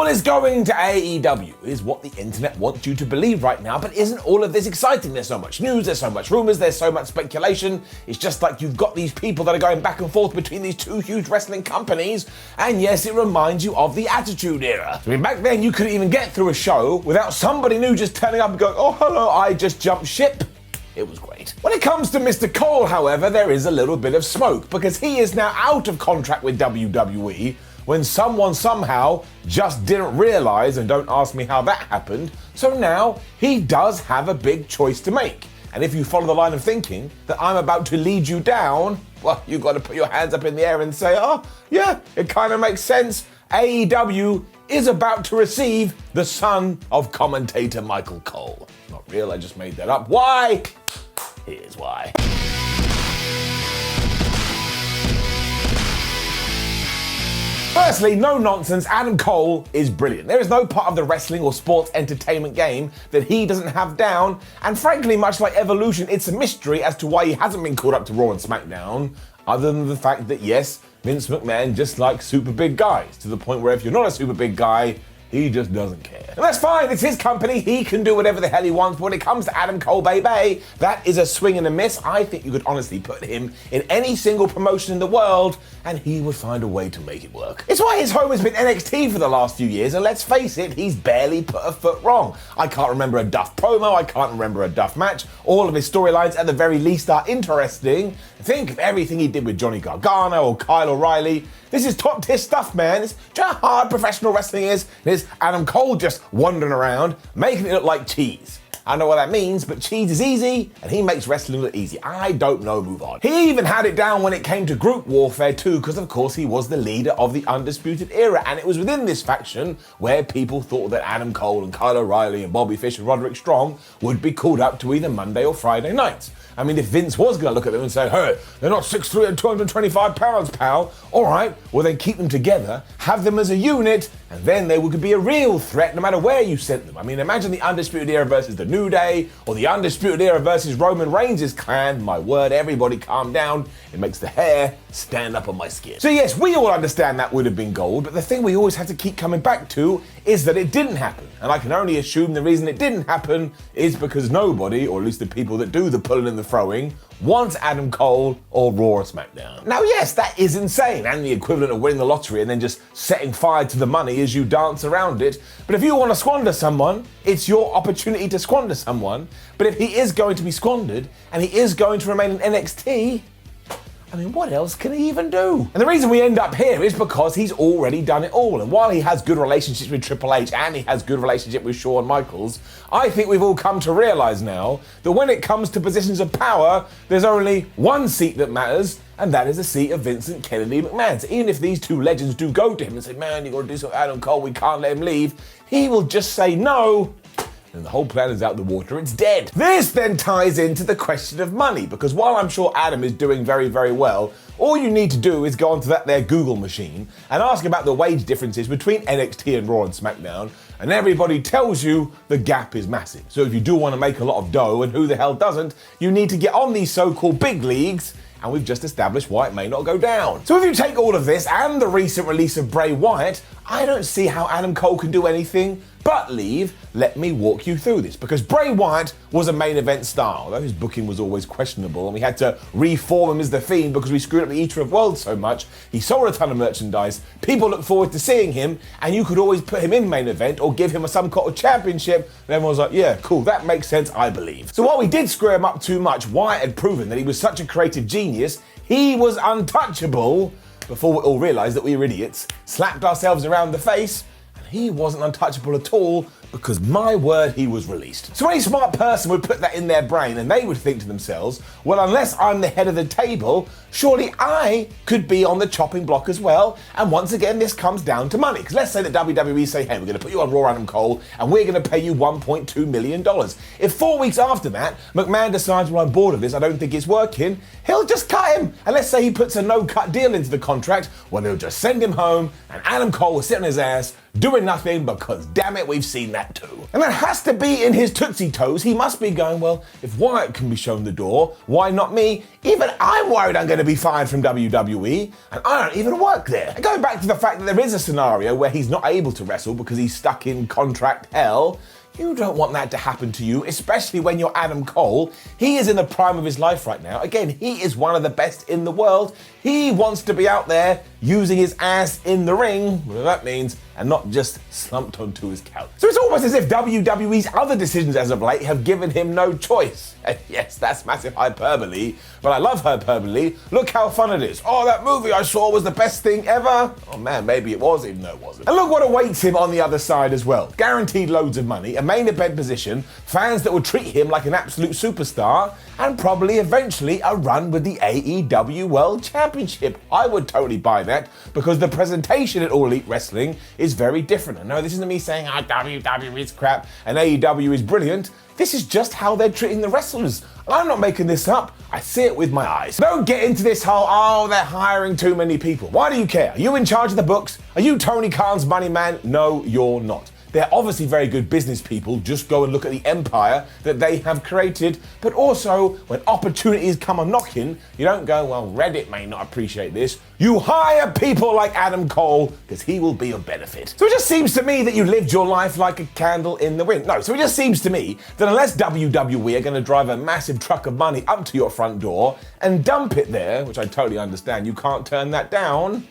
is going to AEW is what the internet wants you to believe right now, but isn't all of this exciting? There's so much news, there's so much rumors, there's so much speculation. It's just like you've got these people that are going back and forth between these two huge wrestling companies, and yes, it reminds you of the Attitude Era. I mean, back then you couldn't even get through a show without somebody new just turning up and going, oh hello, I just jumped ship. It was great. When it comes to Mr. Cole, however, there is a little bit of smoke, because he is now out of contract with WWE when someone somehow just didn't realize, and don't ask me how that happened, so now he does have a big choice to make. And if you follow the line of thinking that I'm about to lead you down, well, you've got to put your hands up in the air and say, oh, yeah, it kind of makes sense. AEW is about to receive the son of commentator Michael Cole. Not real, I just made that up. Why? Here's why. Firstly, no nonsense, Adam Cole is brilliant. There is no part of the wrestling or sports entertainment game that he doesn't have down, and frankly, much like Evolution, it's a mystery as to why he hasn't been called up to Raw and SmackDown, other than the fact that yes, Vince McMahon just likes super big guys, to the point where if you're not a super big guy, he just doesn't care. And that's fine, it's his company, he can do whatever the hell he wants, but when it comes to Adam Cole, baby, that is a swing and a miss. I think you could honestly put him in any single promotion in the world, and he would find a way to make it work. It's why his home has been NXT for the last few years, and let's face it, he's barely put a foot wrong. I can't remember a duff promo, I can't remember a duff match. All of his storylines, at the very least, are interesting. Think of everything he did with Johnny Gargano or Kyle O'Reilly. This is top tier stuff, man. It's just how hard professional wrestling is. There's Adam Cole just wandering around, making it look like cheese. I don't know what that means, but cheese is easy, and he makes wrestling look easy. I don't know, move on. He even had it down when it came to group warfare too, because of course he was the leader of the Undisputed Era, and it was within this faction where people thought that Adam Cole and Kyle O'Reilly and Bobby Fish and Roderick Strong would be called up to either Monday or Friday nights. I mean, if Vince was going to look at them and say, hey, they're not 6'3" and 225 pounds, pal. All right, well then keep them together, have them as a unit, and then they could be a real threat no matter where you sent them. I mean, imagine the Undisputed Era versus the New Day, or the Undisputed Era versus Roman Reigns' clan. My word, everybody calm down. It makes the hair stand up on my skin. So yes, we all understand that would have been gold, but the thing we always have to keep coming back to is that it didn't happen. And I can only assume the reason it didn't happen is because nobody, or at least the people that do the pulling and the throwing, wants Adam Cole or Raw or SmackDown. Now yes, that is insane, and the equivalent of winning the lottery and then just setting fire to the money as you dance around it. But if you want to squander someone, it's your opportunity to squander someone. But if he is going to be squandered, and he is going to remain in NXT, I mean, what else can he even do? And the reason we end up here is because he's already done it all. And while he has good relationships with Triple H and he has good relationship with Shawn Michaels, I think we've all come to realize now that when it comes to positions of power, there's only one seat that matters, and that is the seat of Vincent Kennedy McMahon. So even if these two legends do go to him and say, man, you gotta do something, Adam Cole, we can't let him leave, he will just say no, and the whole plan is out the water, it's dead. This then ties into the question of money, because while I'm sure Adam is doing very, very well, all you need to do is go onto that there Google machine and ask about the wage differences between NXT and Raw and SmackDown, and everybody tells you the gap is massive. So if you do want to make a lot of dough, and who the hell doesn't, you need to get on these so-called big leagues, and we've just established why it may not go down. So if you take all of this and the recent release of Bray Wyatt, I don't see how Adam Cole can do anything but leave. Let me walk you through this, because Bray Wyatt was a main event star, although his booking was always questionable and we had to reform him as The Fiend because we screwed up the Eater of Worlds so much. He sold a ton of merchandise, people look forward to seeing him, and you could always put him in main event or give him some kind of championship, and everyone was like, yeah, cool, that makes sense, I believe. So while we did screw him up too much, Wyatt had proven that he was such a creative genius, he was untouchable, before we all realised that we were idiots, slapped ourselves around the face, and he wasn't untouchable at all, because my word, he was released. So any smart person would put that in their brain, and they would think to themselves, well, unless I'm the head of the table, surely I could be on the chopping block as well. And once again, this comes down to money. Because let's say that WWE say, hey, we're going to put you on Raw, Adam Cole, and we're going to pay you $1.2 million. If 4 weeks after that, McMahon decides, well, I'm bored of this, I don't think it's working, he'll just cut him. And let's say he puts a no-cut deal into the contract, well, they'll just send him home, and Adam Cole will sit on his ass, doing nothing because damn it, we've seen that too. And that has to be in his Tootsie Toes. He must be going, well, if Wyatt can be shown the door, why not me? Even I'm worried I'm going to be fired from WWE, and I don't even work there. And going back to the fact that there is a scenario where he's not able to wrestle because he's stuck in contract hell, you don't want that to happen to you, especially when you're Adam Cole. He is in the prime of his life right now. Again, he is one of the best in the world. He wants to be out there using his ass in the ring, whatever that means, and not just slumped onto his couch. So it's almost as if WWE's other decisions as of late have given him no choice. And yes, that's massive hyperbole, but I love hyperbole. Look how fun it is. Oh, that movie I saw was the best thing ever. Oh man, maybe it was, even though it wasn't. And look what awaits him on the other side as well. Guaranteed loads of money, a main event position, fans that will treat him like an absolute superstar, and probably eventually a run with the AEW World Championship. I would totally buy that because the presentation at All Elite Wrestling is very different. I know this isn't me saying WWE is crap and AEW is brilliant. This is just how they're treating the wrestlers. And I'm not making this up. I see it with my eyes. Don't get into this whole, oh, they're hiring too many people. Why do you care? Are you in charge of the books? Are you Tony Khan's money man? No, you're not. They're obviously very good business people. Just go and look at the empire that they have created. But also, when opportunities come a-knocking, you don't go, well, Reddit may not appreciate this. You hire people like Adam Cole, because he will be of benefit. So it just seems to me that you lived your life like a candle in the wind. No, so it just seems to me that unless WWE are going to drive a massive truck of money up to your front door and dump it there, which I totally understand, you can't turn that down,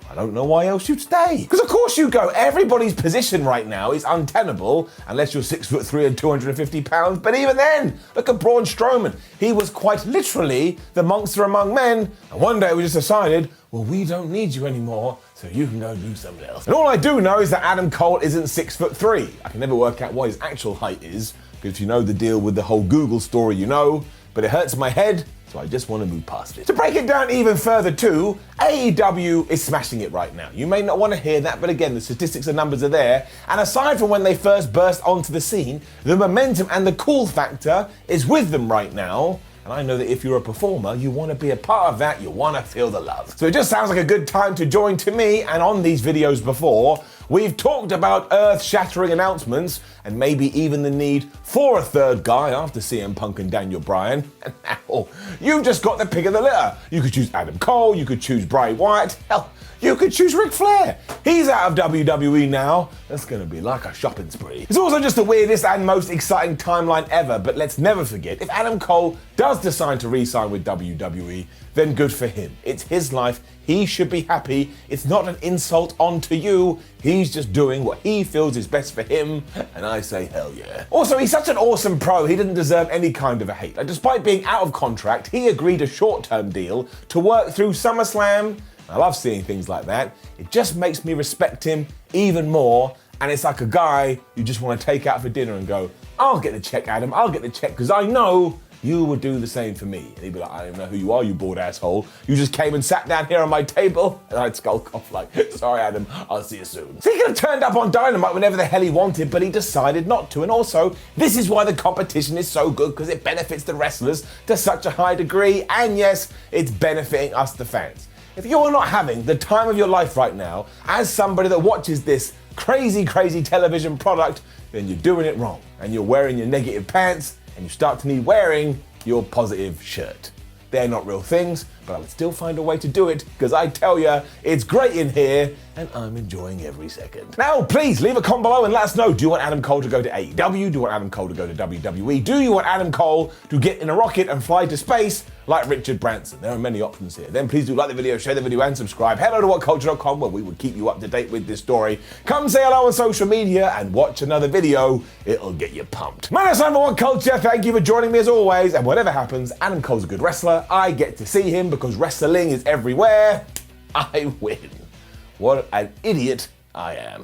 I don't know why else you'd stay. Because of course you go. Everybody's position right now is untenable unless you're 6'3" and 250 pounds. But even then, look at Braun Strowman. He was quite literally the monster among men. And one day we just decided, well, we don't need you anymore, so you can go do something else. And all I do know is that Adam Cole isn't 6'3". I can never work out what his actual height is, because if you know the deal with the whole Google story, you know. But it hurts my head, so I just want to move past it. To break it down even further too, AEW is smashing it right now. You may not want to hear that, but again, the statistics and numbers are there. And aside from when they first burst onto the scene, the momentum and the cool factor is with them right now. And I know that if you're a performer, you want to be a part of that, you want to feel the love. So it just sounds like a good time to join to me, and on these videos before, we've talked about earth-shattering announcements and maybe even the need for a third guy after CM Punk and Daniel Bryan. And now, you've just got the pick of the litter. You could choose Adam Cole, you could choose Bray Wyatt, hell, you could choose Ric Flair. He's out of WWE now. That's gonna be like a shopping spree. It's also just the weirdest and most exciting timeline ever, but let's never forget, if Adam Cole does decide to re-sign with WWE, then good for him. It's his life. He should be happy. It's not an insult onto you. He's just doing what he feels is best for him, and I say hell yeah. Also, he's such an awesome pro, he didn't deserve any kind of a hate. Like, despite being out of contract, he agreed a short-term deal to work through SummerSlam. I love seeing things like that. It just makes me respect him even more, and it's like a guy you just want to take out for dinner and go, I'll get the check, Adam, I'll get the check, because I know you would do the same for me. And he'd be like, I don't even know who you are, you bored asshole. You just came and sat down here on my table. And I'd skulk off like, sorry, Adam, I'll see you soon. So he could have turned up on Dynamite whenever the hell he wanted, but he decided not to. And also, this is why the competition is so good, because it benefits the wrestlers to such a high degree. And yes, it's benefiting us, the fans. If you're not having the time of your life right now, as somebody that watches this crazy, crazy television product, then you're doing it wrong. And you're wearing your negative pants, and you start to need wearing your positive shirt. They're not real things, but I would still find a way to do it, because I tell you, it's great in here, and I'm enjoying every second. Now, please leave a comment below and let us know, do you want Adam Cole to go to AEW? Do you want Adam Cole to go to WWE? Do you want Adam Cole to get in a rocket and fly to space like Richard Branson? There are many options here. Then please do like the video, share the video, and subscribe. Head over to WhatCulture.com, where we will keep you up to date with this story. Come say hello on social media and watch another video. It'll get you pumped. My name's Simon for WhatCulture. Thank you for joining me as always. And whatever happens, Adam Cole's a good wrestler. I get to see him because wrestling is everywhere. I win. What an idiot I am.